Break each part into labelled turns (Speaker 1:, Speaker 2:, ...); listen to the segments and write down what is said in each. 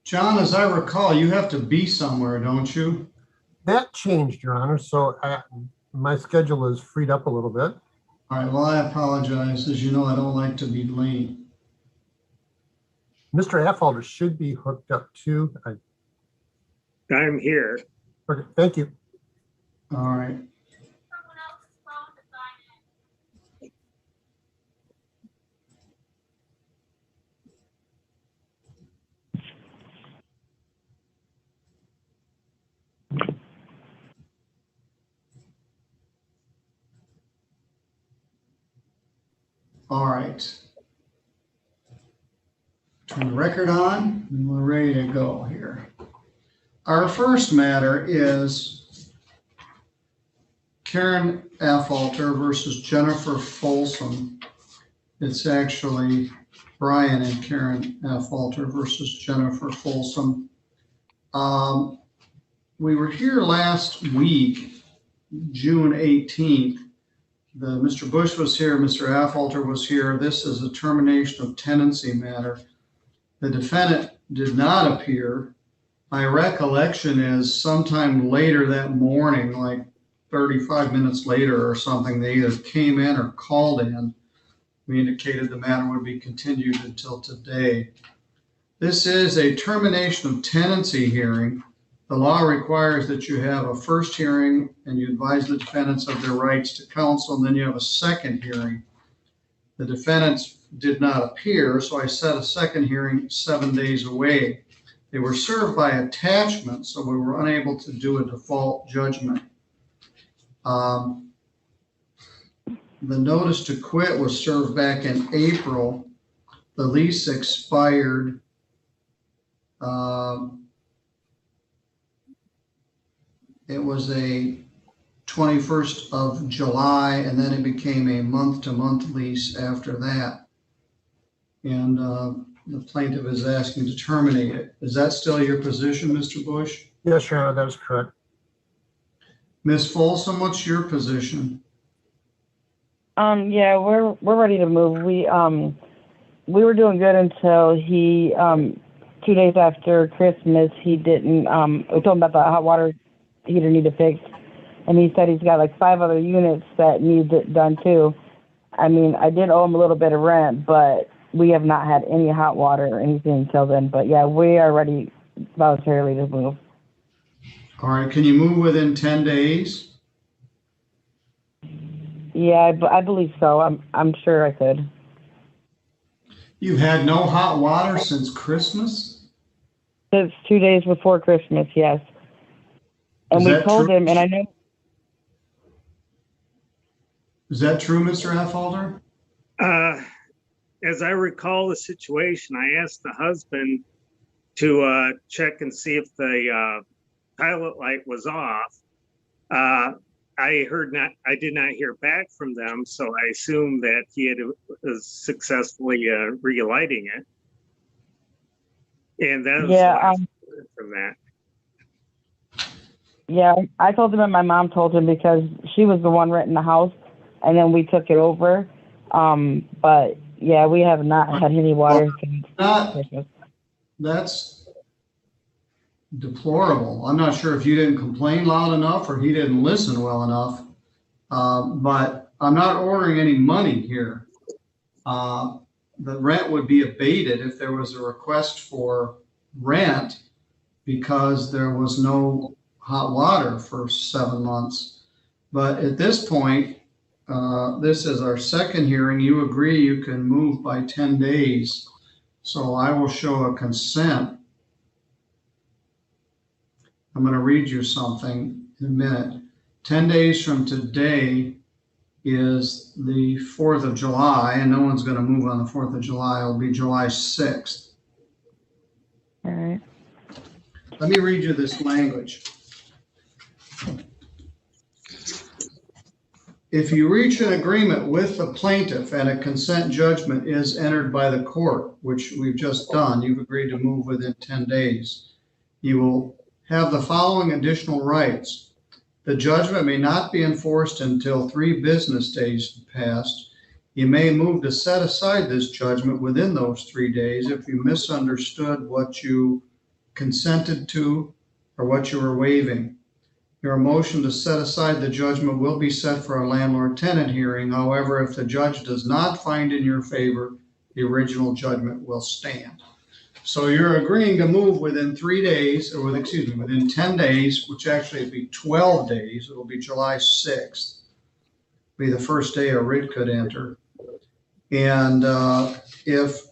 Speaker 1: John, as I recall, you have to be somewhere, don't you?
Speaker 2: That changed, Your Honor, so my schedule is freed up a little bit.
Speaker 1: All right, well, I apologize. As you know, I don't like to be late.
Speaker 2: Mr. Affolter should be hooked up too.
Speaker 3: I'm here.
Speaker 2: Okay, thank you.
Speaker 1: All right. All right. Turn the record on and we're ready to go here. Our first matter is Karen Affolter versus Jennifer Folsom. It's actually Brian and Karen Affolter versus Jennifer Folsom. We were here last week, June 18th. Mr. Bush was here, Mr. Affolter was here. This is a termination of tenancy matter. The defendant did not appear. My recollection is sometime later that morning, like 35 minutes later or something, they either came in or called in. We indicated the matter would be continued until today. This is a termination of tenancy hearing. The law requires that you have a first hearing and you advise the defendants of their rights to counsel, and then you have a second hearing. The defendants did not appear, so I set a second hearing 7 days away. They were served by attachment, so we were unable to do a default judgment. The notice to quit was served back in April. The lease expired it was a 21st of July, and then it became a month-to-month lease after that. And the plaintiff is asking to terminate it. Is that still your position, Mr. Bush?
Speaker 2: Yes, Your Honor, that is correct.
Speaker 1: Ms. Folsom, what's your position?
Speaker 4: Yeah, we're ready to move. We were doing good until he 2 days after Christmas we told him about the hot water heater needed fixed, and he said he's got like 5 other units that need it done too. I mean, I did owe him a little bit of rent, but we have not had any hot water or anything until then. But yeah, we are ready voluntarily to move.
Speaker 1: All right, can you move within 10 days?
Speaker 4: Yeah, I believe so. I'm sure I could.
Speaker 1: You've had no hot water since Christmas?
Speaker 4: It's 2 days before Christmas, yes. And we told him, and I know.
Speaker 1: Is that true, Mr. Affolter?
Speaker 3: As I recall the situation, I asked the husband to check and see if the pilot light was off. I did not hear back from them, so I assumed that he had successfully relighting it. And that was from that.
Speaker 4: Yeah, I told him and my mom told him because she was the one renting the house, and then we took it over. But yeah, we have not had any water since Christmas.
Speaker 1: That's deplorable. I'm not sure if you didn't complain loud enough or he didn't listen well enough, but I'm not ordering any money here. The rent would be abated if there was a request for rent because there was no hot water for 7 months. But at this point, this is our second hearing. You agree you can move by 10 days. So I will show a consent. I'm going to read you something in a minute. 10 days from today is the 4th of July, and no one's going to move on the 4th of July. It'll be July 6th.
Speaker 4: All right.
Speaker 1: Let me read you this language. If you reach an agreement with the plaintiff and a consent judgment is entered by the court, which we've just done, you've agreed to move within 10 days, you will have the following additional rights. The judgment may not be enforced until 3 business days have passed. You may move to set aside this judgment within those 3 days if you misunderstood what you consented to or what you were waiving. Your motion to set aside the judgment will be set for a landlord-tenant hearing. However, if the judge does not find in your favor, the original judgment will stand. So you're agreeing to move within 3 days, or within 10 days, which actually would be 12 days. It'll be July 6th, be the first day a writ could enter. And if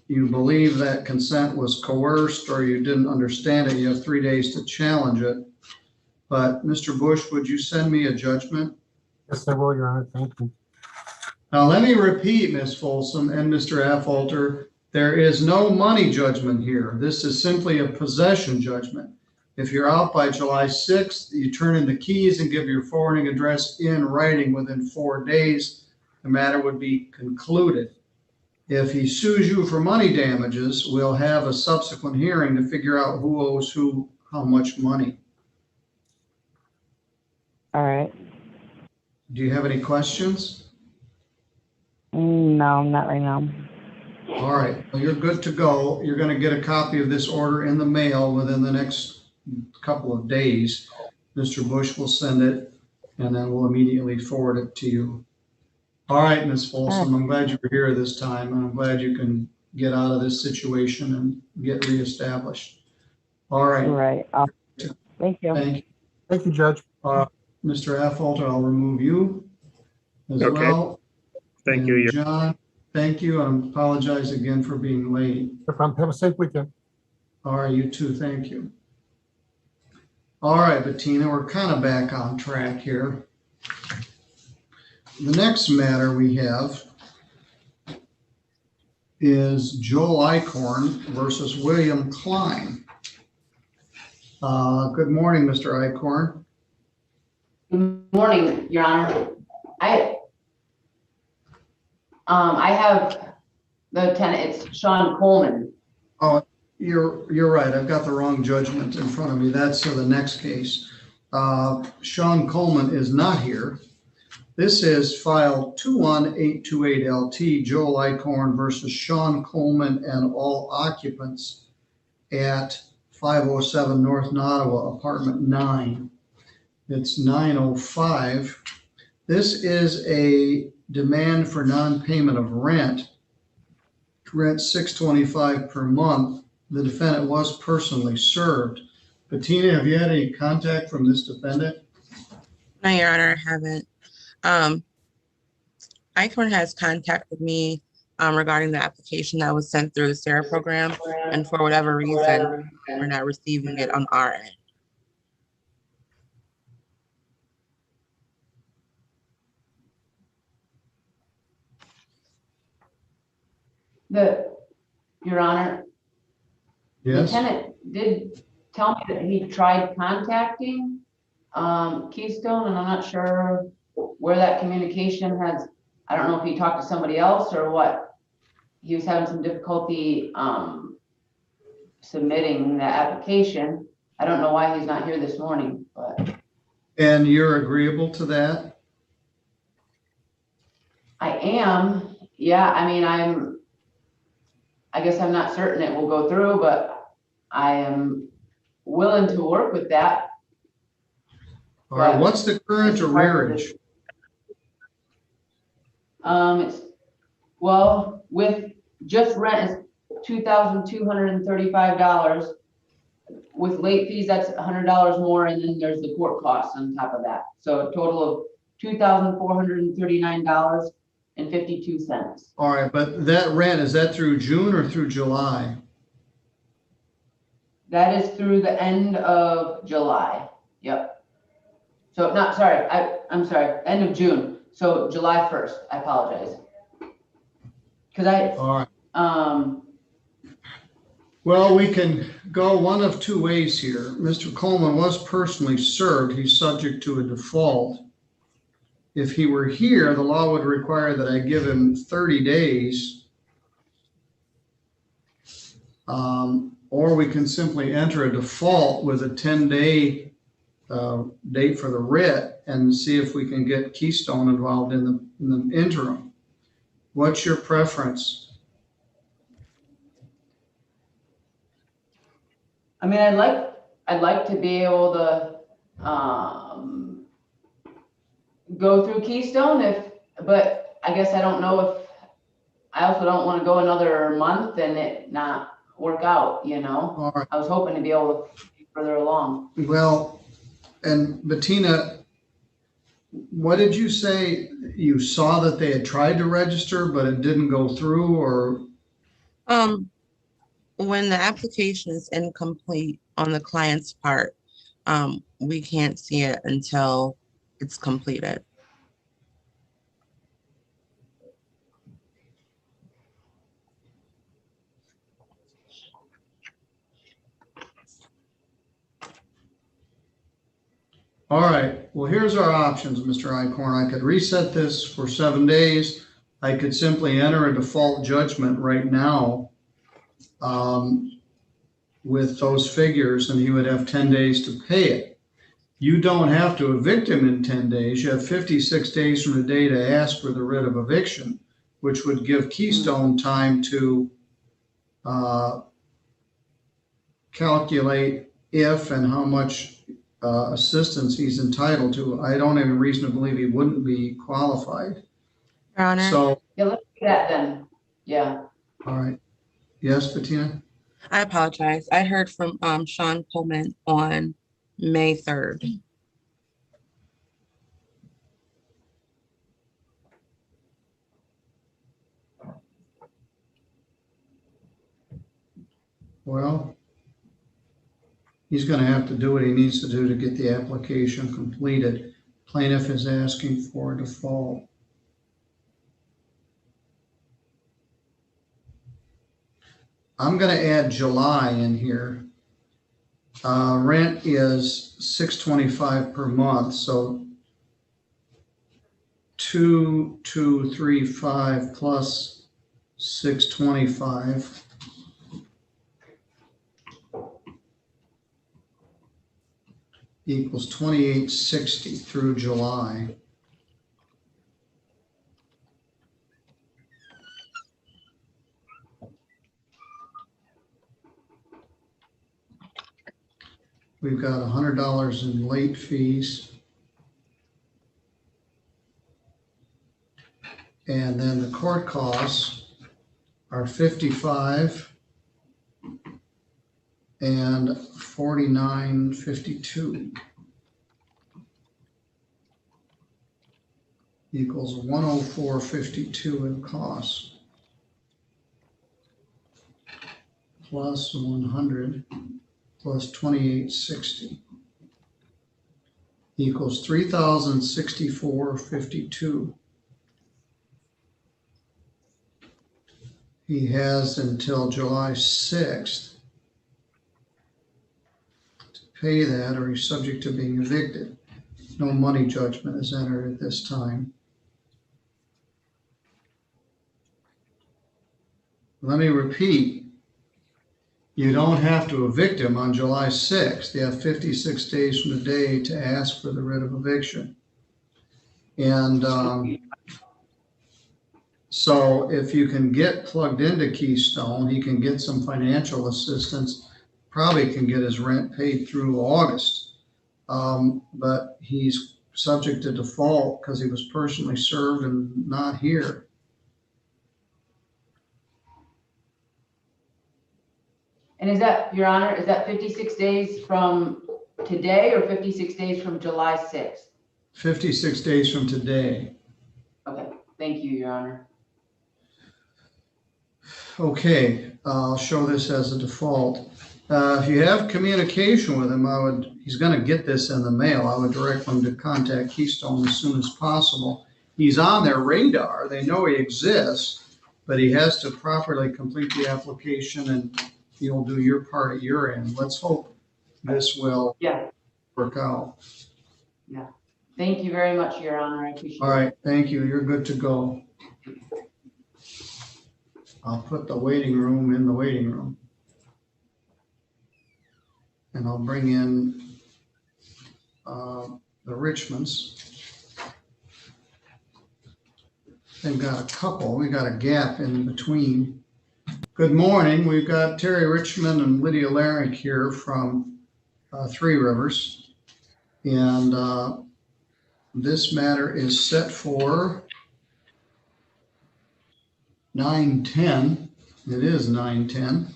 Speaker 1: you believe that consent was coerced or you didn't understand it, you have 3 days to challenge it. But Mr. Bush, would you send me a judgment?
Speaker 2: Yes, I will, Your Honor. Thank you.
Speaker 1: Now, let me repeat, Ms. Folsom and Mr. Affolter, there is no money judgment here. This is simply a possession judgment. If you're out by July 6th, you turn in the keys and give your forwarding address in writing within 4 days, the matter would be concluded. If he sues you for money damages, we'll have a subsequent hearing to figure out who owes who how much money.
Speaker 4: All right.
Speaker 1: Do you have any questions?
Speaker 4: No, not right now.
Speaker 1: All right, well, you're good to go. You're going to get a copy of this order in the mail within the next couple of days. Mr. Bush will send it, and then we'll immediately forward it to you. All right, Ms. Folsom, I'm glad you were here this time, and I'm glad you can get out of this situation and get reestablished. All right.
Speaker 4: All right. Thank you.
Speaker 1: Thank you.
Speaker 2: Thank you, Judge.
Speaker 1: Mr. Affolter, I'll remove you as
Speaker 3: Okay.
Speaker 1: well.
Speaker 3: Thank
Speaker 1: And
Speaker 3: you.
Speaker 1: John, thank you. I apologize again for being late.
Speaker 2: No problem. Have a safe weekend.
Speaker 1: All right, you too. Thank you. All right, Bettina, we're kind of back on track here. The next matter we have is Joel Eichhorn versus William Klein. Good morning, Mr. Eichhorn.
Speaker 5: Good morning, Your Honor. I have the tenant, it's Sean Coleman.
Speaker 1: Oh, you're right. I've got the wrong judgment in front of me. That's the next case. Sean Coleman is not here. This is file 21828LT, Joel Eichhorn versus Sean Coleman and all occupants at 507 North Nottawa, apartment 9. It's 905. This is a demand for non-payment of rent $625 per month. The defendant was personally served. Bettina, have you had any contact from this defendant?
Speaker 6: No, Your Honor, I haven't. Eichhorn has contacted me regarding the application that was sent through the SARA program, and for whatever reason, we're not receiving it on our end.
Speaker 5: Your Honor, the
Speaker 1: Yes.
Speaker 5: tenant did tell me that he tried contacting Keystone, and I'm not sure where that communication has, I don't know if he talked to somebody else or what. He was having some difficulty submitting the application. I don't know why he's not here this morning, but
Speaker 1: And you're agreeable to that?
Speaker 5: I am. Yeah, I mean, I guess I'm not certain it will go through, but I am willing to work with that.
Speaker 1: All right, what's the current arrearage?
Speaker 5: It's, well, with just rent is $2,235. With late fees, that's $100 more, and then there's the court costs on top of that. So a total of $2,439.52.
Speaker 1: All right, but that rent, is that through June or through July?
Speaker 5: That is through the end of July. Yep. So not, sorry, I'm sorry, end of June. So July 1st, I apologize. Cause
Speaker 1: All right. Well, we can go one of two ways here. Mr. Coleman was personally served. He's subject to a default. If he were here, the law would require that I give him 30 days. Or we can simply enter a default with a 10-day date for the writ and see if we can get Keystone involved in the interim. What's your preference?
Speaker 5: I mean, I'd like to be able to, go through Keystone but I guess I don't know if, I also don't want to go another month and it not work out, you know?
Speaker 1: All right.
Speaker 5: I was hoping to be able to be further along.
Speaker 1: Well, and Bettina, what did you say? You saw that they had tried to register, but it didn't go through, or?
Speaker 6: When the application is incomplete on the client's part, we can't see it until it's completed.
Speaker 1: All right, well, here's our options, Mr. Icorn. I could reset this for 7 days. I could simply enter a default judgment right now with those figures, and he would have 10 days to pay it. You don't have to evict him in 10 days. You have 56 days from the day to ask for the writ of eviction, which would give Keystone time to calculate if and how much assistance he's entitled to. I don't have any reason to believe he wouldn't be qualified.
Speaker 6: Your Honor,
Speaker 1: So,
Speaker 5: Yeah, let's do that then. Yeah.
Speaker 1: all right. Yes, Bettina?
Speaker 6: I apologize. I heard from Sean Pullman on May 3rd.
Speaker 1: Well, he's going to have to do what he needs to do to get the application completed. Plaintiff is asking for a default. I'm going to add July in here. Rent is $625 per month, so 2,235 plus 625 equals 2860 through July. We've got $100 in late fees. And then the court costs are 55 and 49.52 equals 104.52 in costs plus 100 plus 2860 equals 3,064.52. He has until July 6th to pay that, or he's subject to being evicted. No money judgment is entered at this time. Let me repeat. You don't have to evict him on July 6th. You have 56 days from the day to ask for the writ of eviction. And so if you can get plugged into Keystone, he can get some financial assistance, probably can get his rent paid through August. But he's subject to default because he was personally served and not here.
Speaker 5: And is that, Your Honor, is that 56 days from today or 56 days from July 6th?
Speaker 1: 56 days from today.
Speaker 5: Okay, thank you, Your Honor.
Speaker 1: Okay, I'll show this as a default. If you have communication with him, he's going to get this in the mail. I would direct him to contact Keystone as soon as possible. He's on their radar. They know he exists, but he has to properly complete the application, and you'll do your part at your end. Let's hope this will work out.
Speaker 5: Yeah. Thank you very much, Your Honor. I appreciate it.
Speaker 1: All right, thank you. You're good to go. I'll put the waiting room in the waiting room. And I'll bring in the Richmonds. They've got a couple. We got a gap in between. Good morning. We've got Terry Richmond and Lydia Larrick here from Three Rivers. And this matter is set for 9/10. It is 9/10.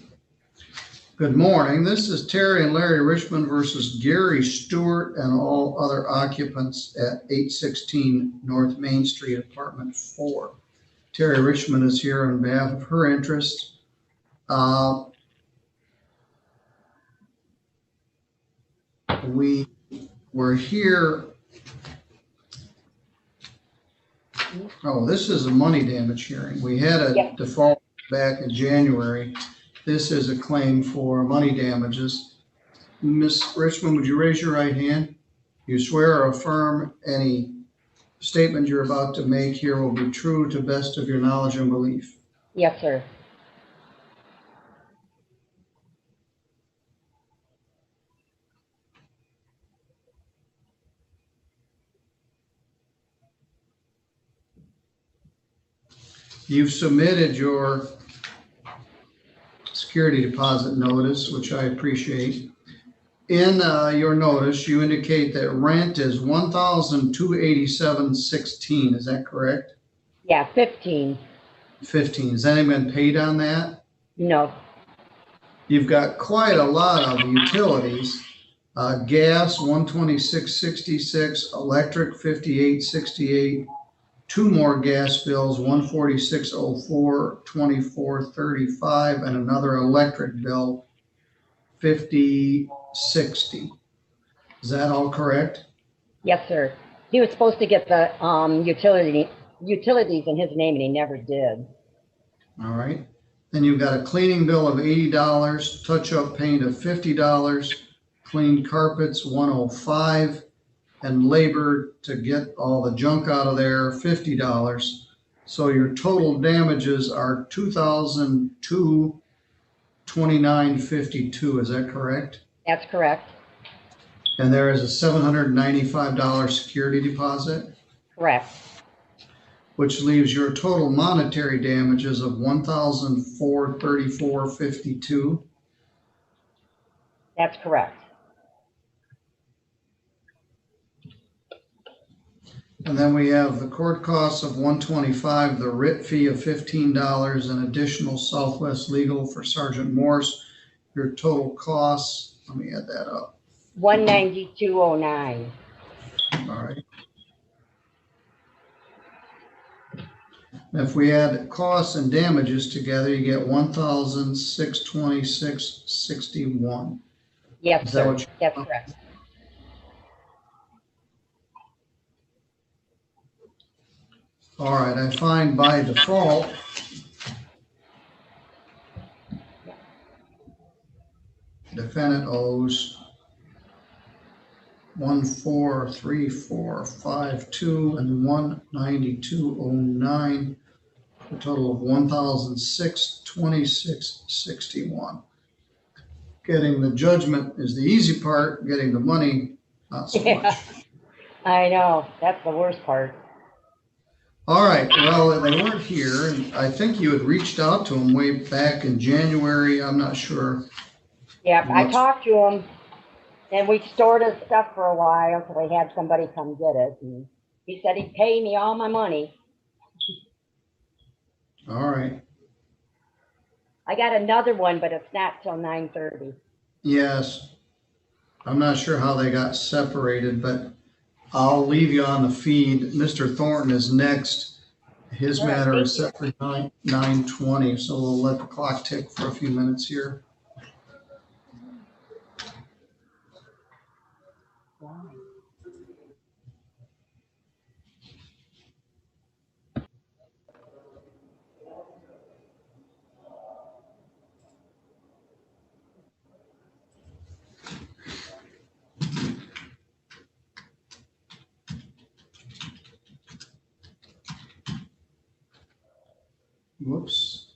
Speaker 1: Good morning. This is Terry and Larry Richmond versus Gary Stewart and all other occupants at 816 North Main Street, Apartment 4. Terry Richmond is here on behalf of her interest. We were here. Oh, this is a money damage hearing. We had a default back in January. This is a claim for money damages. Ms. Richmond, would you raise your right hand? You swear or affirm any statement you're about to make here will be true to best of your knowledge and belief?
Speaker 7: Yes, sir.
Speaker 1: You've submitted your security deposit notice, which I appreciate. In your notice, you indicate that rent is $1,287.16. Is that correct?
Speaker 7: Yeah, 15.
Speaker 1: 15. Has anyone been paid on that?
Speaker 7: No.
Speaker 1: You've got quite a lot of utilities. Gas, $126.66, electric, $58.68, two more gas bills, $146.04, $24.35, and another electric bill, $50.60. Is that all correct?
Speaker 7: Yes, sir. He was supposed to get the utilities in his name, and he never did.
Speaker 1: All right. Then you've got a cleaning bill of $80, touch-up paint of $50, cleaned carpets $105, and labor to get all the junk out of there $50. So your total damages are $2,229.52. Is that correct?
Speaker 7: That's correct.
Speaker 1: And there is a $795 security deposit,
Speaker 7: Correct.
Speaker 1: which leaves your total monetary damages of $1,434.52.
Speaker 7: That's correct.
Speaker 1: And then we have the court costs of $125, the writ fee of $15, and additional Southwest legal for Sergeant Morse. Your total costs, let me add that up.
Speaker 7: $192.09.
Speaker 1: All right. If we add costs and damages together, you get $1,626.61.
Speaker 7: Yes,
Speaker 1: Is that
Speaker 7: sir.
Speaker 1: what you-
Speaker 7: That's correct.
Speaker 1: All right, I find by default defendant owes 143,452 and 192.09, a total of $1,626.61. Getting the judgment is the easy part, getting the money, not so much.
Speaker 7: I know. That's the worst part.
Speaker 1: All right, well, they weren't here, and I think you had reached out to them way back in January, I'm not sure.
Speaker 7: Yep, I talked to him, and we stored his stuff for a while until they had somebody come get it. And he said he'd pay me all my money.
Speaker 1: All right,
Speaker 7: I got another one, but it's not till 9:30.
Speaker 1: yes. I'm not sure how they got separated, but I'll leave you on the feed. Mr. Thornton is next. His
Speaker 7: All right,
Speaker 1: matter is
Speaker 7: thank
Speaker 1: set for 9:20, so we'll let the clock tick for a few minutes here. Whoops.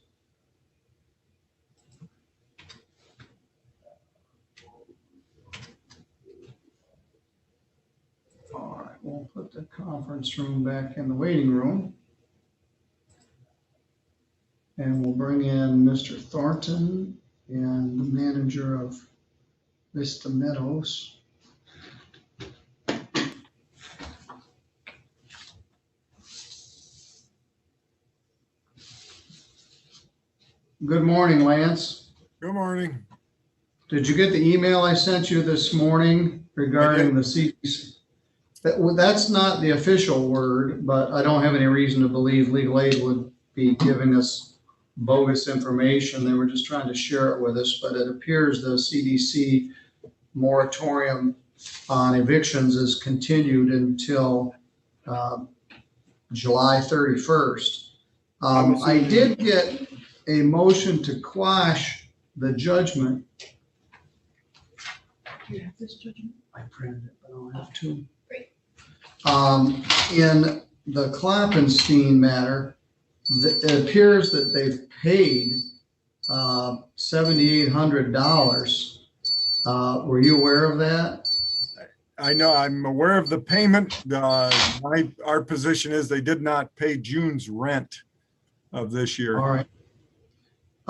Speaker 1: All right, we'll put the conference room back in the waiting room. And we'll bring in Mr. Thornton and the manager of Vista Meadows. Good morning, Lance.
Speaker 8: Good morning.
Speaker 1: Did you get the email I sent you this morning regarding the CDC? That's not the official word, but I don't have any reason to believe legal aid would be giving us bogus information. They were just trying to share it with us, but it appears the CDC moratorium on evictions is continued until July 31st. I did get a motion to quash the judgment. Do you have this judgment? I printed it, but I don't have two. Great. In the Kloppenstein matter, it appears that they've paid $7,800. Were you aware of that?
Speaker 8: I know, I'm aware of the payment. Our position is they did not pay June's rent of this year.
Speaker 1: All right.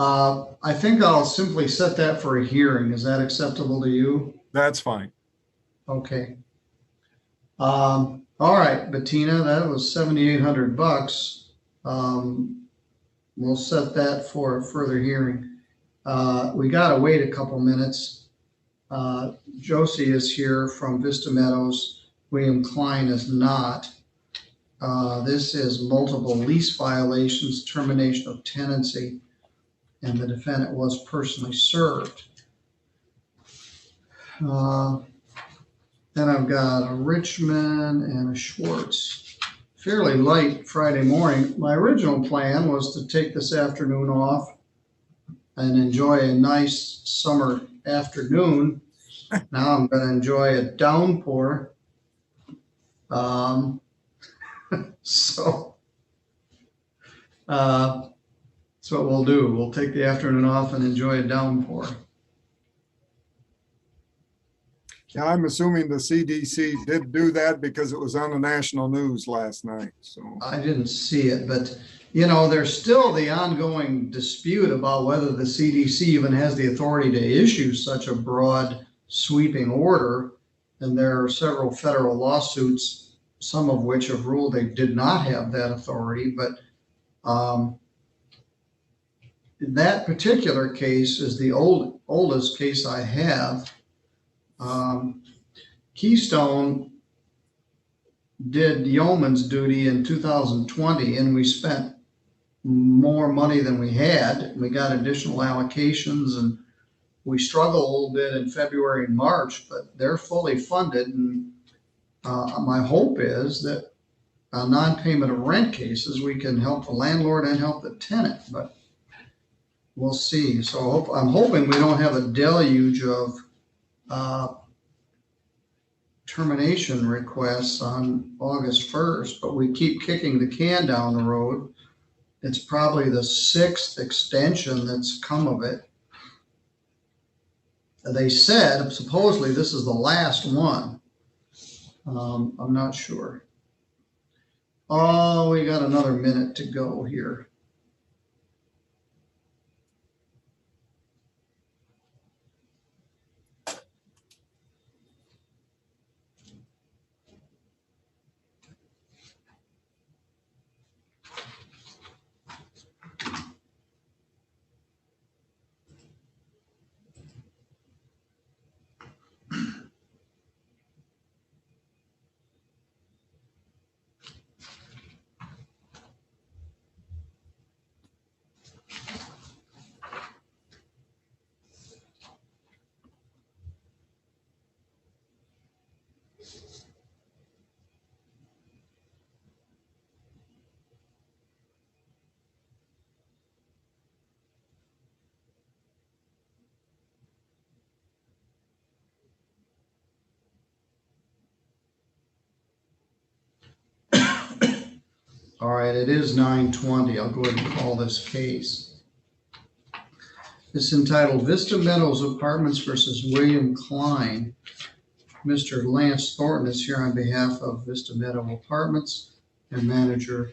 Speaker 1: I think I'll simply set that for a hearing. Is that acceptable to you?
Speaker 8: That's fine.
Speaker 1: Okay. All right, Bettina, that was $7,800. We'll set that for a further hearing. We gotta wait a couple minutes. Josie is here from Vista Meadows. William Klein is not. This is multiple lease violations, termination of tenancy, and the defendant was personally served. Then I've got a Richmond and a Schwartz. Fairly light Friday morning. My original plan was to take this afternoon off and enjoy a nice summer afternoon. Now I'm going to enjoy a downpour. So that's what we'll do. We'll take the afternoon off and enjoy a downpour.
Speaker 8: Now, I'm assuming the CDC did do that because it was on the national news last night. So
Speaker 1: I didn't see it, but you know, there's still the ongoing dispute about whether the CDC even has the authority to issue such a broad sweeping order. And there are several federal lawsuits, some of which have ruled they did not have that authority. But that particular case is the oldest case I have. Keystone did yeoman's duty in 2020, and we spent more money than we had. We got additional allocations, and we struggled a little bit in February and March, but they're fully funded. And my hope is that on non-payment of rent cases, we can help the landlord and help the tenant, but we'll see. So I'm hoping we don't have a deluge of termination requests on August 1st, but we keep kicking the can down the road. It's probably the 6th extension that's come of it. They said supposedly this is the last one. I'm not sure. Oh, we got another minute to go here. All right, it is 9:20. I'll go ahead and call this case. It's entitled Vista Meadows Apartments versus William Klein. Mr. Lance Thornton is here on behalf of Vista Meadow Apartments, and manager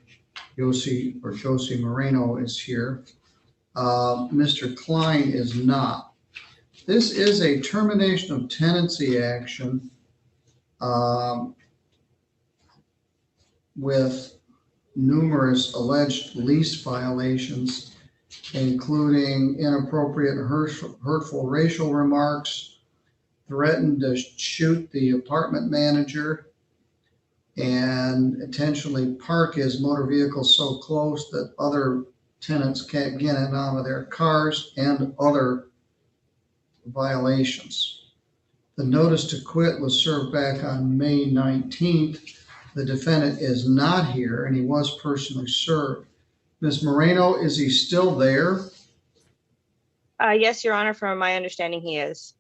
Speaker 1: Josie Moreno is here. Mr. Klein is not. This is a termination of tenancy action with numerous alleged lease violations, including inappropriate hurtful racial remarks, threatened to shoot the apartment manager, and intentionally park his motor vehicle so close that other tenants can't get in and out of their cars, and other violations. The notice to quit was served back on May 19th. The defendant is not here, and he was personally served. Ms. Moreno, is he still there?
Speaker 9: Yes, Your Honor, from my understanding, he is.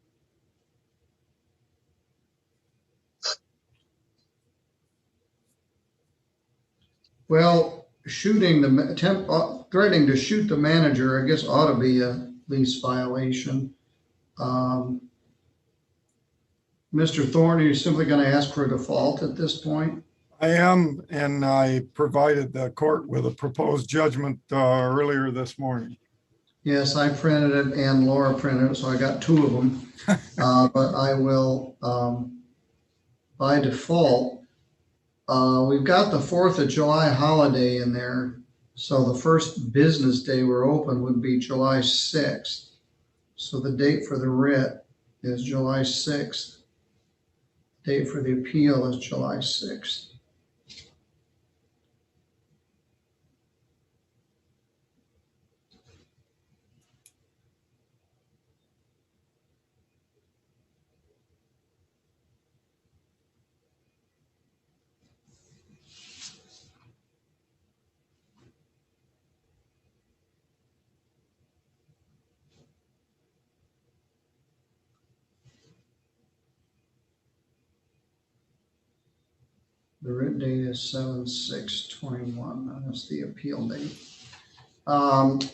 Speaker 1: Well, threatening to shoot the manager, I guess ought to be a lease violation. Mr. Thorne, are you simply going to ask for a default at this point?
Speaker 8: I am, and I provided the court with a proposed judgment earlier this morning.
Speaker 1: Yes, I printed it and Laura printed it, so I got two of them. But I will, by default, we've got the 4th of July holiday in there. So the first business day we're open would be July 6th. So the date for the writ is July 6th. Date for the appeal is July 6th. The writ date is 7/6/21. That's the appeal date.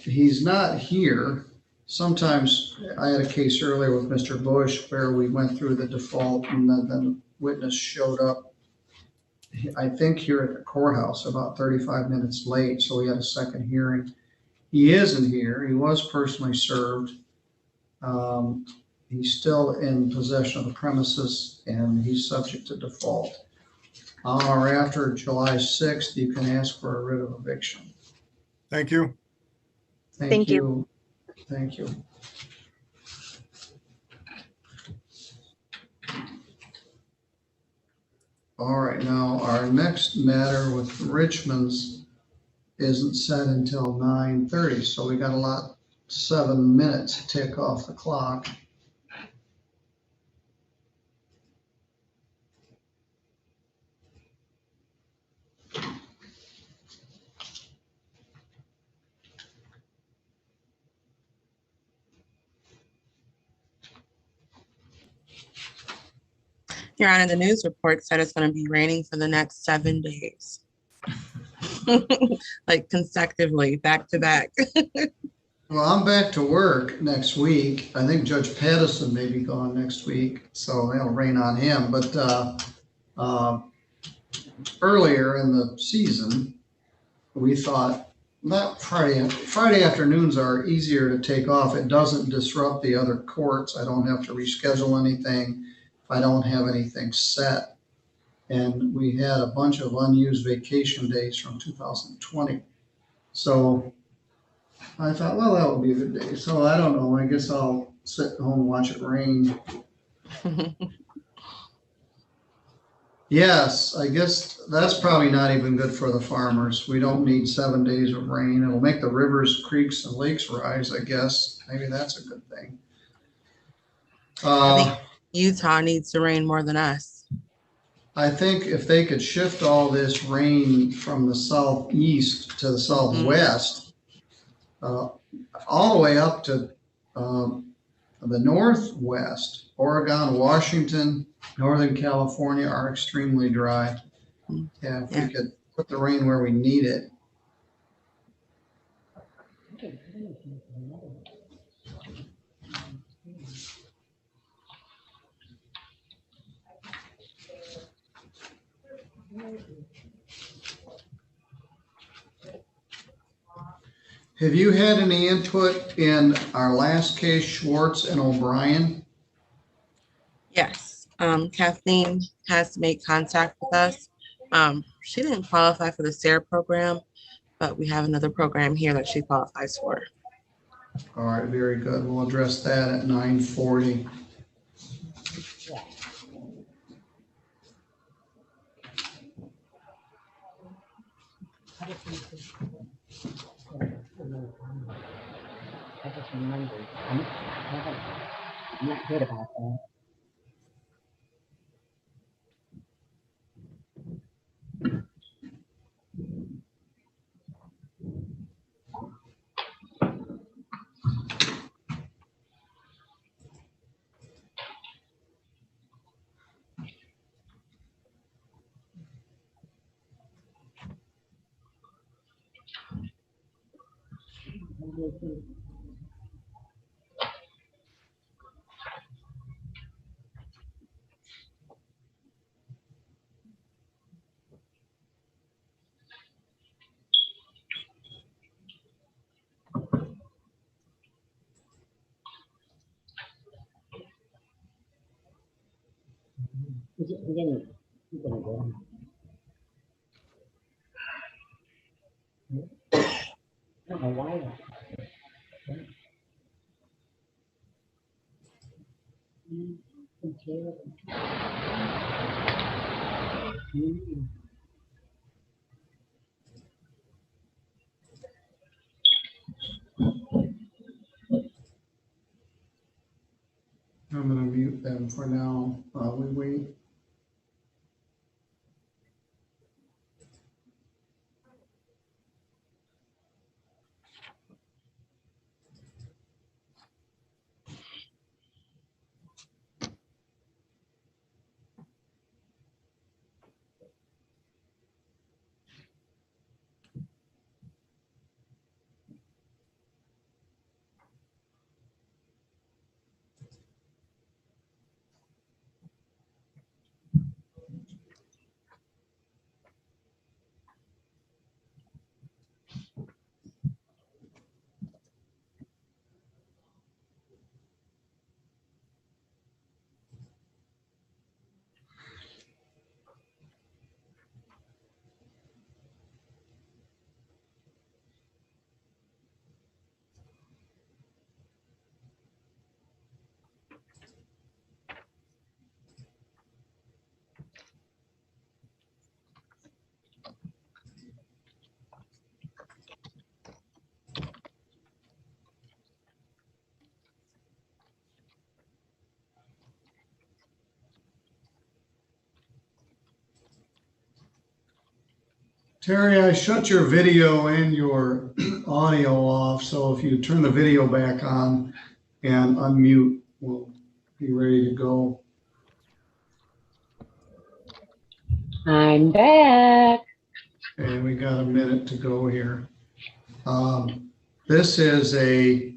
Speaker 1: He's not here. Sometimes I had a case earlier with Mr. Bush where we went through the default and then the witness showed up, I think, here at the courthouse about 35 minutes late. So we had a second hearing. He isn't here. He was personally served. He's still in possession of the premises and he's subject to default. Or after July 6th, you can ask for a writ of eviction.
Speaker 8: Thank you.
Speaker 9: Thank you.
Speaker 1: Thank you. All right, now our next matter with Richmond's isn't set until 9:30, so we got 7 minutes to tick off the clock.
Speaker 6: Your Honor, the news report said it's going to be raining for the next 7 days. Like consecutively, back to back.
Speaker 1: Well, I'm back to work next week. I think Judge Pattison may be gone next week, so it'll rain on him. But earlier in the season, we thought that Friday afternoons are easier to take off. It doesn't disrupt the other courts. I don't have to reschedule anything. I don't have anything set. And we had a bunch of unused vacation days from 2020. So I thought, well, that would be a good day. So I don't know. I guess I'll sit home and watch it rain. Yes, I guess that's probably not even good for the farmers. We don't need 7 days of rain. It'll make the rivers, creeks, and lakes rise, I guess. Maybe that's a good thing.
Speaker 6: I think Utah needs to rain more than us.
Speaker 1: I think if they could shift all this rain from the southeast to the southwest, all the way up to the northwest, Oregon, Washington, Northern California are extremely dry. Yeah, if we could put the rain where we need it. Have you had any input in our last case, Schwartz and O'Brien?
Speaker 6: Yes, Kathleen has to make contact with us. She didn't qualify for the SARE program, but we have another program here that she qualifies for.
Speaker 1: All right, very good. We'll address that at 9:40.
Speaker 7: I just remembered. I'm not good about that. He didn't go. I don't know why.
Speaker 1: I'm going to mute them for now while we wait. Terry, I shut your video and your audio off, so if you turn the video back on and unmute, we'll be ready to go.
Speaker 7: I'm back.
Speaker 1: And we got a minute to go here. This is a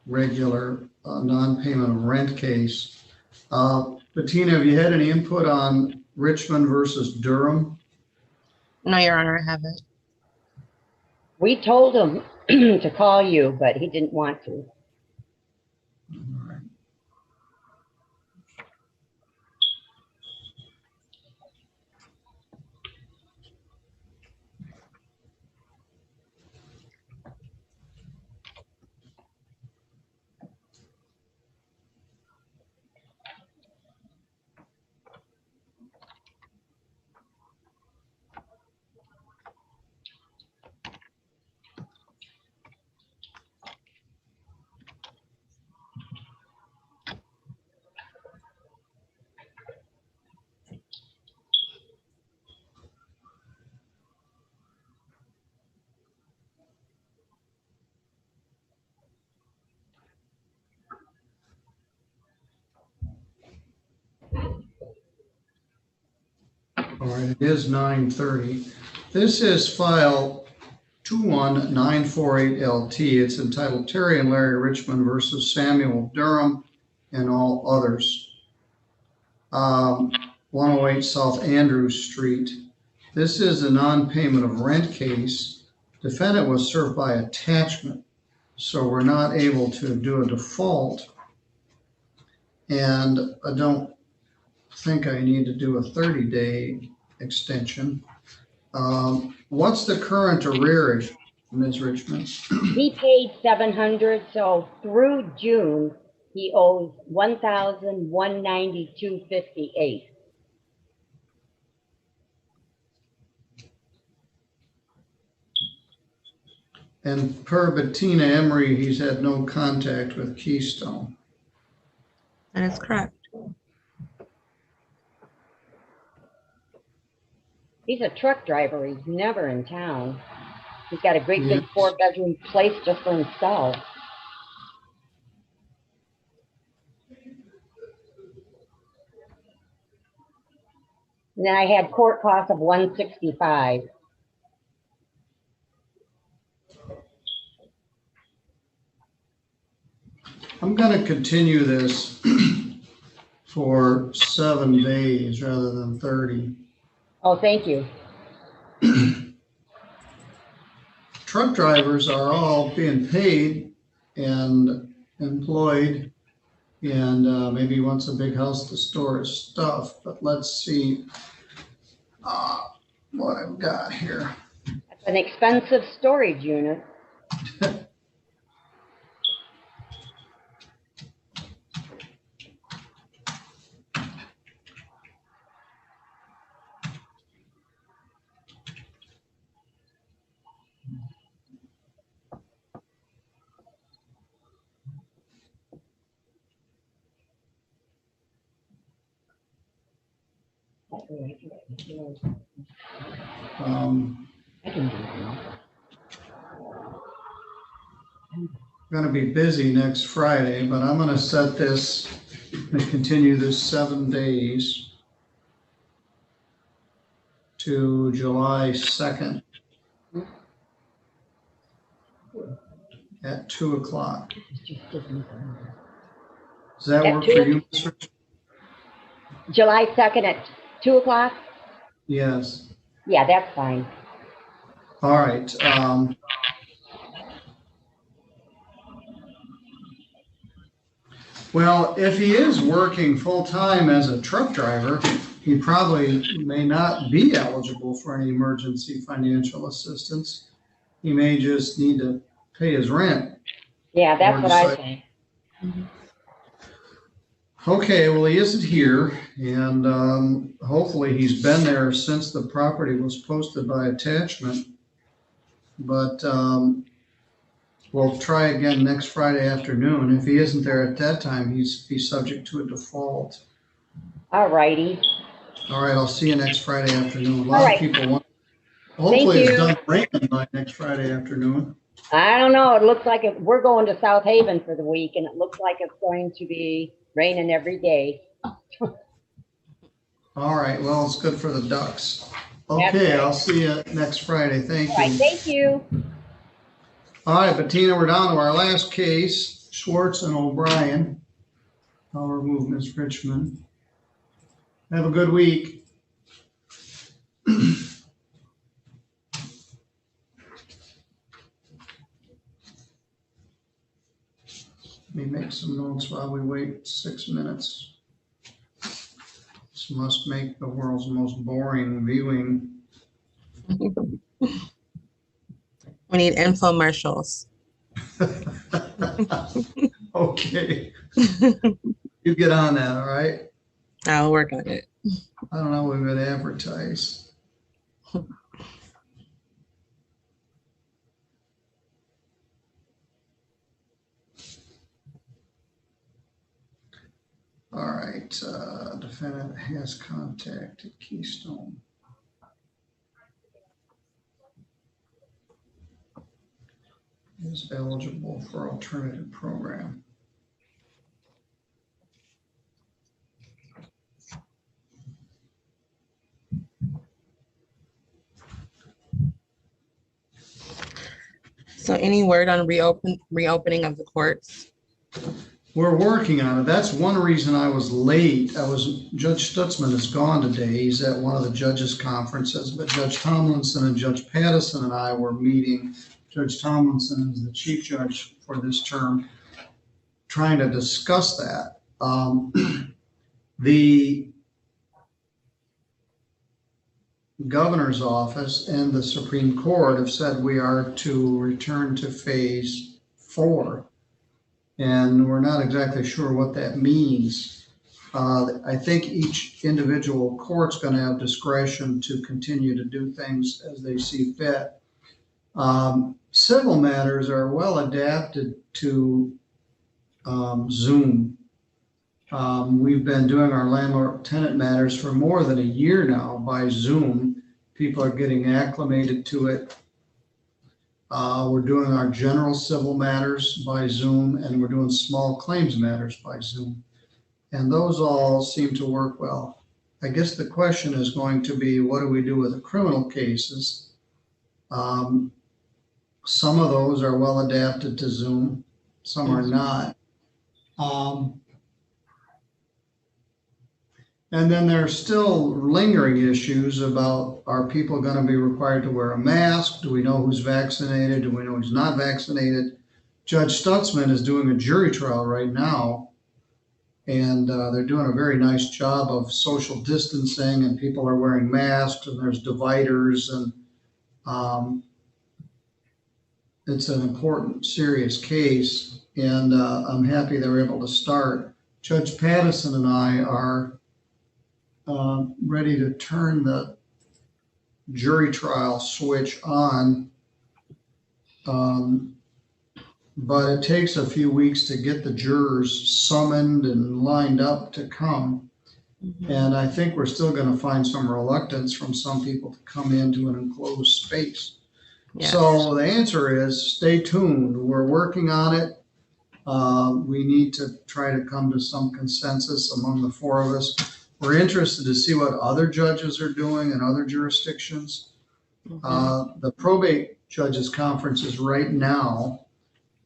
Speaker 1: regular non-payment of rent case. Bettina, have you had any input on Richmond versus Durham?
Speaker 6: No, Your Honor, I haven't.
Speaker 7: We told him to call you, but he didn't want to.
Speaker 1: All right. All right, it is 9:30. This is file 21948LT. It's entitled Terry and Larry Richmond versus Samuel Durham and all others. 108 South Andrews Street. This is a non-payment of rent case defendant was served by attachment, so we're not able to do a default. And I don't think I need to do a 30-day extension. What's the current arrearage, Ms. Richmond?
Speaker 7: He paid 700, so through June, he owes 1,192.58.
Speaker 1: And per Bettina Emery, he's had no contact with Keystone.
Speaker 6: That is correct.
Speaker 7: He's a truck driver. He's never in town. He's got a great big
Speaker 1: Yes.
Speaker 7: 4-bedroom place just for himself. And then I had court costs of 165.
Speaker 1: I'm going to continue this for 7 days rather than 30.
Speaker 7: Oh, thank you.
Speaker 1: Truck drivers are all being paid and employed, and maybe he wants a big house to store his stuff. But let's see what I've got here.
Speaker 7: That's an expensive storage unit. I can do it.
Speaker 1: Going to be busy next Friday, but I'm going to set this and continue this 7 days to July 2nd at 2 o'clock. Does that
Speaker 7: At
Speaker 1: work
Speaker 7: 2?
Speaker 1: for you, Ms. Richmond?
Speaker 7: July 2nd at 2 o'clock?
Speaker 1: Yes.
Speaker 7: Yeah, that's fine.
Speaker 1: All right. Well, if he is working full-time as a truck driver, he probably may not be eligible for any emergency financial assistance. He may just need to pay his rent.
Speaker 7: Yeah, that's what I think.
Speaker 1: Okay, well, he isn't here, and hopefully he's been there since the property was posted by attachment. But we'll try again next Friday afternoon. If he isn't there at that time, he's subject to a default.
Speaker 7: All righty.
Speaker 1: All right, I'll see you next Friday afternoon. A
Speaker 7: All
Speaker 1: lot
Speaker 7: right.
Speaker 1: of people want, hopefully
Speaker 7: Thank
Speaker 1: it's
Speaker 7: you.
Speaker 1: done raining by next Friday afternoon.
Speaker 7: I don't know. It looks like we're going to South Haven for the week, and it looks like it's going to be raining every day.
Speaker 1: All right, well, it's good for the ducks.
Speaker 7: That's
Speaker 1: Okay,
Speaker 7: right.
Speaker 1: I'll see you next Friday. Thank
Speaker 7: All right,
Speaker 1: you.
Speaker 7: thank you.
Speaker 1: All right, Bettina, we're down to our last case, Schwartz and O'Brien. I'll remove Ms. Richmond. Have a good week. Let me make some notes while we wait 6 minutes. This must make the world's most boring viewing.
Speaker 6: We need infomercials.
Speaker 1: Okay. You get on that, all right?
Speaker 6: I'll work on it.
Speaker 1: I don't know, we would advertise. All right, defendant has contacted Keystone. Is eligible for alternative program.
Speaker 6: So any word on reopening of the courts?
Speaker 1: We're working on it. That's one reason I was late. Judge Stutzman is gone today. He's at one of the judges' conferences, but Judge Tomlinson and Judge Pattison and I were meeting. Judge Tomlinson is the chief judge for this term, trying to discuss that. The governor's office and the Supreme Court have said we are to return to phase 4. And we're not exactly sure what that means. I think each individual court's going to have discretion to continue to do things as they see fit. Civil matters are well adapted to Zoom. We've been doing our landlord tenant matters for more than a year now by Zoom. People are getting acclimated to it. We're doing our general civil matters by Zoom, and we're doing small claims matters by Zoom. And those all seem to work well. I guess the question is going to be, what do we do with the criminal cases? Some of those are well adapted to Zoom, some are not. And then there's still lingering issues about, are people going to be required to wear a mask? Do we know who's vaccinated? Do we know who's not vaccinated? Judge Stutzman is doing a jury trial right now, and they're doing a very nice job of social distancing, and people are wearing masks, and there's dividers, and it's an important, serious case, and I'm happy they were able to start. Judge Pattison and I are ready to turn the jury trial switch on, but it takes a few weeks to get the jurors summoned and lined up to come. And I think we're still going to find some reluctance from some people to come into an enclosed space.
Speaker 6: Yes.
Speaker 1: So the answer is stay tuned. We're working on it. We need to try to come to some consensus among the 4 of us. We're interested to see what other judges are doing in other jurisdictions. The probate judges conference is right now.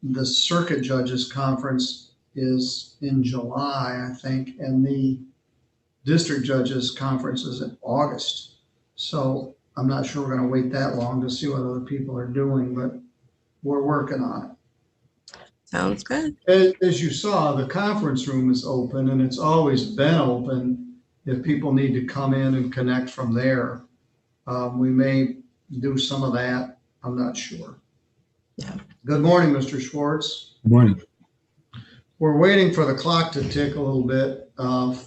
Speaker 1: The circuit judges conference is in July, I think, and the district judges conference is in August. So I'm not sure we're going to wait that long to see what other people are doing, but we're working on it.
Speaker 6: Sounds good.
Speaker 1: As you saw, the conference room is open, and it's always been open. If people need to come in and connect from there, we may do some of that. I'm not sure.
Speaker 6: Yeah.
Speaker 1: Good morning, Mr. Schwartz.
Speaker 10: Good morning.
Speaker 1: We're waiting for the clock to tick a little bit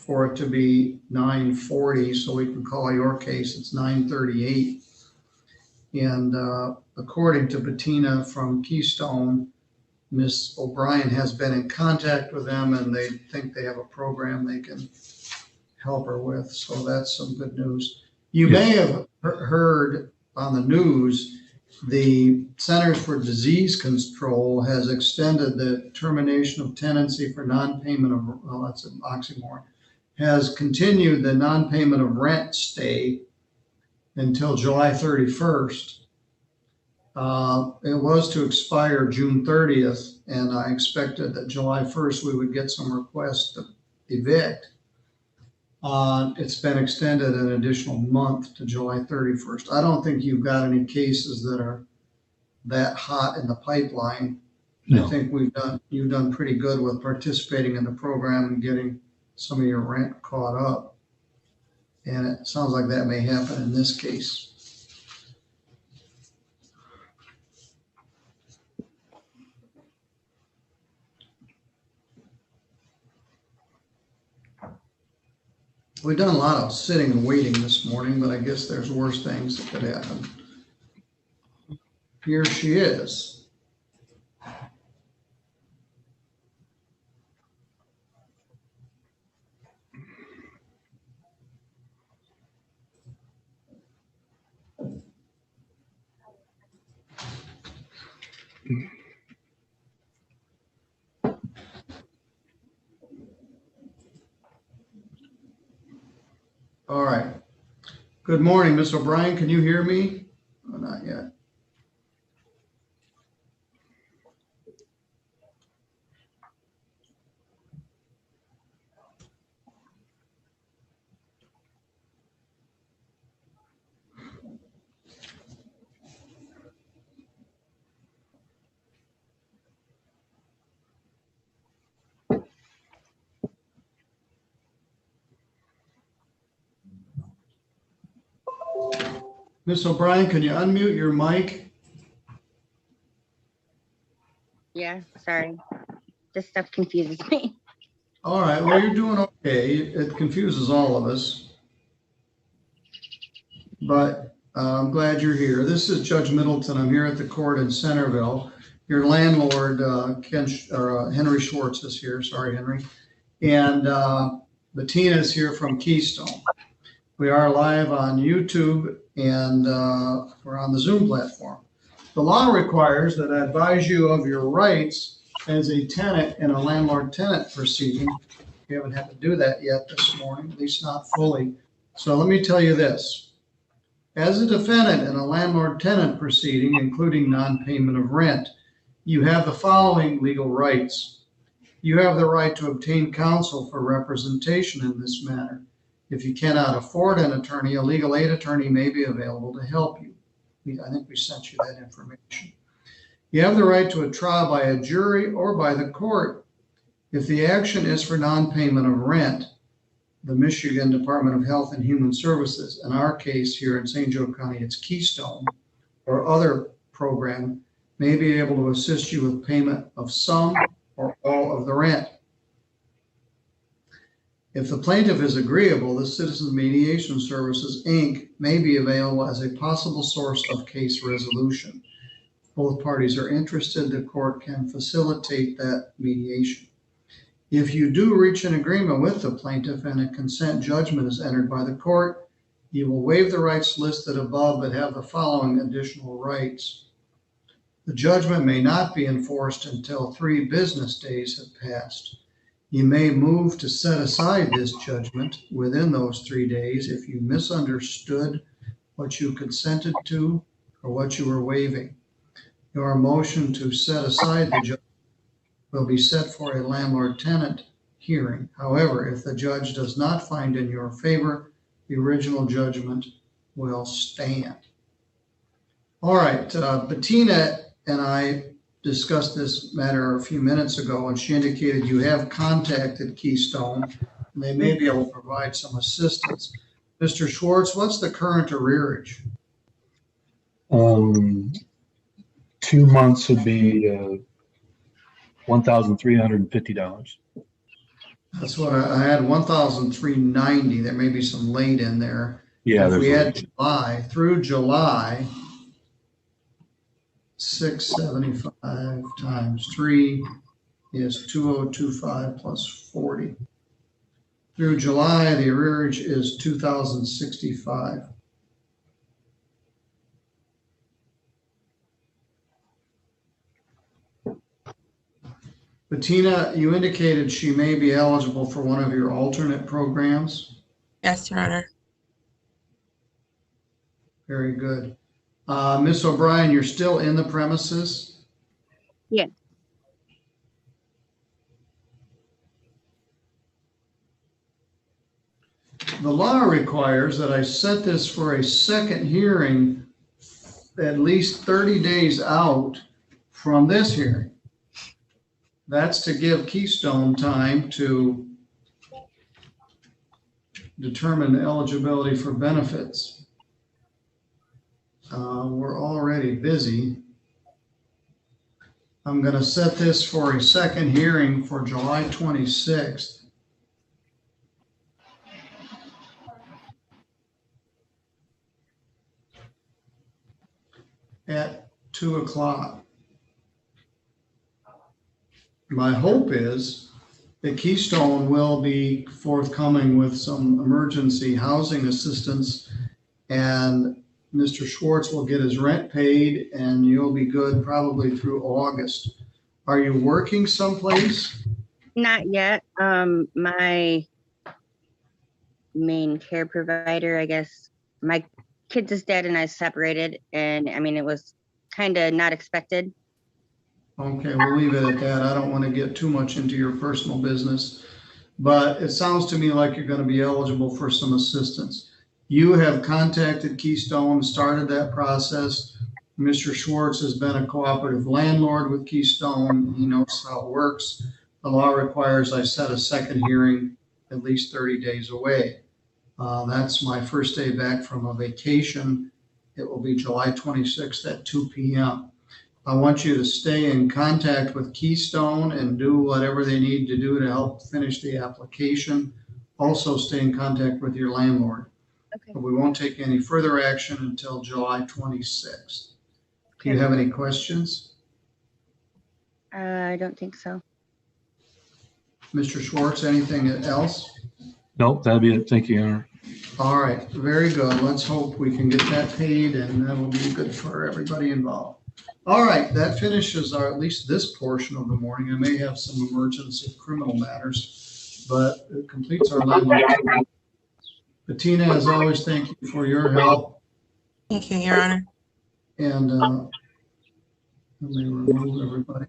Speaker 1: for it to be 9:40 so we can call your case. It's 9:38. And according to Bettina from Keystone, Ms. O'Brien has been in contact with them, and they think they have a program they can help her with. So that's some good news. You may have heard on the news, the Centers for Disease Control has extended the termination of tenancy for non-payment of, well, that's an oxymoron, has continued the non-payment of rent stay until July 31st. It was to expire June 30th, and I expected that July 1st we would get some requests to evict. It's been extended an additional month to July 31st. I don't think you've got any cases that are that hot in the pipeline.
Speaker 10: No.
Speaker 1: I think you've done pretty good with participating in the program and getting some of your rent caught up. And it sounds like that may happen in this case. We've done a lot of sitting and waiting this morning, but I guess there's worse things that could happen. Here she is. All right. Good morning, Ms. O'Brien. Can you hear me? Oh, not yet. Miss O'Brien, can you unmute your mic?
Speaker 10: Yeah, sorry. This stuff confuses me.
Speaker 1: All right, well, you're doing okay. It confuses all of us. But I'm glad you're here. This is Judge Middleton. I'm here at the court in Centerville. Your landlord, Henry Schwartz is here. Sorry, Henry. And Bettina is here from Keystone. We are live on YouTube and we're on the Zoom platform. The law requires that I advise you of your rights as a tenant in a landlord-tenant proceeding. We haven't had to do that yet this morning, at least not fully. So let me tell you this. As a defendant in a landlord-tenant proceeding, including non-payment of rent, you have the following legal rights. You have the right to obtain counsel for representation in this matter. If you cannot afford an attorney, a legal aid attorney may be available to help you. I think we sent you that information. You have the right to a trial by a jury or by the court. If the action is for non-payment of rent, the Michigan Department of Health and Human Services, in our case here in St. Joe County, it's Keystone, or other program, may be able to assist you with payment of some or all of the rent. If the plaintiff is agreeable, the Citizens Mediation Services, Inc. may be available as a possible source of case resolution. If both parties are interested, the court can facilitate that mediation. If you do reach an agreement with the plaintiff and a consent judgment is entered by the court, you will waive the rights listed above but have the following additional rights. The judgment may not be enforced until 3 business days have passed. You may move to set aside this judgment within those 3 days if you misunderstood what you consented to or what you were waiving. Your motion to set aside the judgment will be set for a landlord-tenant hearing. However, if the judge does not find in your favor, the original judgment will stand. All right, Bettina and I discussed this matter a few minutes ago, and she indicated you have contacted Keystone, and they may be able to provide some assistance. Mr. Schwartz, what's the current arrearage?
Speaker 11: 2 months would be $1,350.
Speaker 1: That's what I had, $1,390. There may be some late in there.
Speaker 11: Yeah,
Speaker 1: if we had July through July, 675 times 3 is 2025 plus 40. Through July, the arrearage is 2,065. Bettina, you indicated she may be eligible for one of your alternate programs.
Speaker 6: Yes, Your Honor.
Speaker 1: Very good. Ms. O'Brien, you're still in the premises?
Speaker 10: Yes.
Speaker 1: The law requires that I set this for a second hearing at least 30 days out from this hearing. That's to give Keystone time to determine eligibility for benefits. We're already busy. I'm going to set this for a second hearing for July 26th. At 2 o'clock. My hope is that Keystone will be forthcoming with some emergency housing assistance, and Mr. Schwartz will get his rent paid, and you'll be good probably through August. Are you working someplace?
Speaker 10: Not yet. My main care provider, I guess, my kids' dad and I separated, and I mean, it was kind of not expected.
Speaker 1: Okay, we'll leave it at that. I don't want to get too much into your personal business, but it sounds to me like you're going to be eligible for some assistance. You have contacted Keystone, started that process. Mr. Schwartz has been a cooperative landlord with Keystone. He knows how it works. The law requires I set a second hearing at least 30 days away. That's my first day back from a vacation, It will be July 26th at 2 p.m. I want you to stay in contact with Keystone and do whatever they need to do to help finish the application. Also stay in contact with your landlord.
Speaker 10: Okay.
Speaker 1: But we won't take any further action until July 26th. Do you have any questions?
Speaker 10: I don't think so.
Speaker 1: Mr. Schwartz, anything else?
Speaker 11: Nope, that'd be it. Thank you, Your Honor.
Speaker 1: All right, very good. Let's hope we can get that paid and that will be good for everybody involved. All right, that finishes our, at least this portion of the morning. I may have some emergency criminal matters, but it completes our landlord. Bettina, as always, thank you for your help.
Speaker 6: Thank you, Your Honor.
Speaker 1: And let me remove everybody.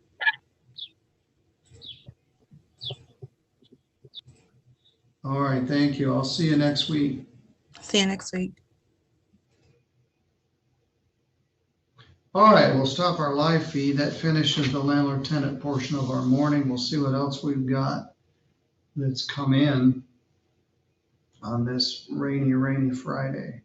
Speaker 1: All right, thank you. I'll see you next week.
Speaker 6: See you next week.
Speaker 1: All right, we'll stop our live feed. That finishes the landlord tenant portion of our morning. We'll see what else we've got that's come in on this rainy Friday.